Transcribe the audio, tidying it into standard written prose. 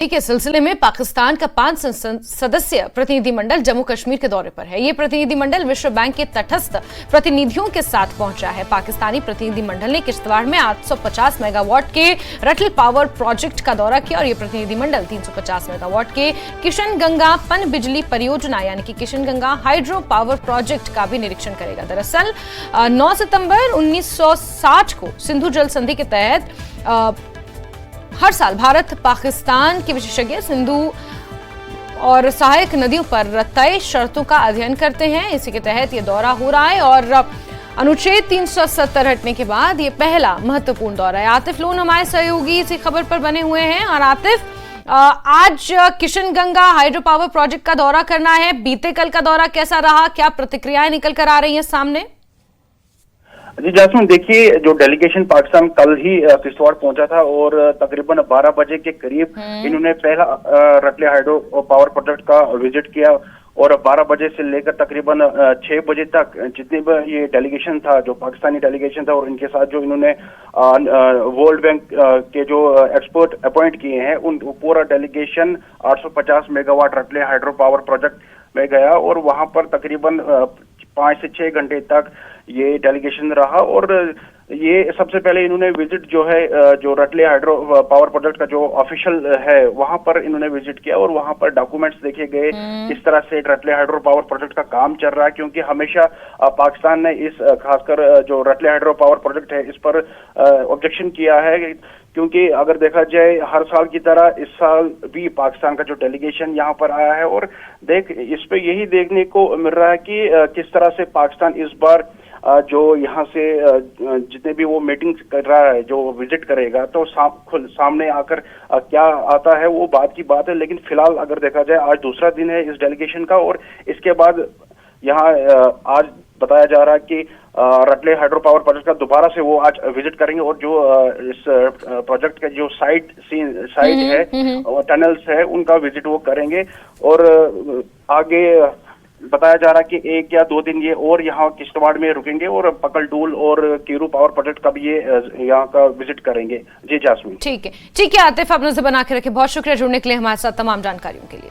के सिलसिले में पाकिस्तान का 5 सदस्यीय प्रतिनिधिमंडल जम्मू कश्मीर के दौरे पर है। ये प्रतिनिधिमंडल विश्व बैंक के तटस्थ प्रतिनिधियों के साथ पहुंचा है। पाकिस्तानी प्रतिनिधिमंडल ने किश्तवाड़ में 850 मेगावाट के रटल पावर प्रोजेक्ट का दौरा किया और ये प्रतिनिधिमंडल 350 मेगावाट के किशन गंगा पन बिजली परियोजना यानी कि Kishan Ganga hydro power project का भी निरीक्षण करेगा। दरअसल 9 सितंबर 1960 को सिंधु जल संधि के तहत हर साल भारत पाकिस्तान के विशेषज्ञ सिंधु और सहायक नदियों पर तय शर्तों का अध्ययन करते हैं। इसी के तहत ये दौरा हो रहा है और अनुच्छेद 370 हटने के बाद ये पहला महत्वपूर्ण दौरा है। आतिफ लोन हमारे सहयोगी इसी खबर पर बने हुए हैं। और आतिफ, आज Kishan Ganga hydro power project का दौरा करना है। बीते कल का दौरा कैसा रहा, क्या प्रतिक्रियाएं निकल कर आ रही हैं सामने? जी जासमीन, देखिए जो डेलीगेशन पाकिस्तान कल ही किश्तवाड़ पहुंचा था और तकरीबन 12 बजे के करीब इन्होंने पहला रटले हाइड्रो पावर प्रोजेक्ट का विजिट किया और 12 बजे से लेकर तकरीबन 6 बजे तक जितने भी ये डेलीगेशन था, जो पाकिस्तानी डेलीगेशन था और इनके साथ जो इन्होंने वर्ल्ड बैंक के जो एक्सपर्ट अपॉइंट किए हैं, उन पूरा delegation 850 megawatt रटले hydro power project में गया और वहां पर तकरीबन 5 से 6 घंटे तक ये डेलीगेशन रहा। और ये सबसे पहले इन्होंने विजिट जो है जो रटले हाइड्रो पावर प्रोजेक्ट का जो ऑफिशियल है वहां पर इन्होंने विजिट किया और वहां पर डॉक्यूमेंट्स देखे गए किस तरह से रटले हाइड्रो पावर प्रोजेक्ट का काम चल रहा है, क्योंकि हमेशा पाकिस्तान ने इस खासकर जो रटले हाइड्रो पावर प्रोजेक्ट है इस पर ऑब्जेक्शन किया है, क्योंकि अगर देखा जाए हर साल की तरह इस साल भी पाकिस्तान का जो डेलीगेशन यहाँ पर आया है और इस पे यही देखने को मिल रहा है कि किस तरह से पाकिस्तान इस बार जो यहाँ से जितने भी वो मीटिंग कर रहा है, जो विजिट करेगा, तो सामने आकर क्या आता है वो बात की बात है। लेकिन फिलहाल अगर देखा जाए आज दूसरा दिन है इस डेलीगेशन का और इसके बाद यहाँ आज बताया जा रहा है कि रटले हाइड्रो पावर प्रोजेक्ट का दोबारा से वो आज विजिट करेंगे और जो इस प्रोजेक्ट का जो साइट है और टनल्स है उनका विजिट वो करेंगे। और आगे बताया जा रहा है कि 1 या 2 दिन ये और यहाँ किश्तवाड़ में रुकेंगे और पकलडूल और कीरू पावर प्रोजेक्ट का भी ये यहाँ का विजिट करेंगे। जी जासमीन, ठीक है आतिफ, आप नजर बना के रखे। बहुत शुक्रिया जुड़ने के लिए हमारे साथ तमाम जानकारियों के लिए।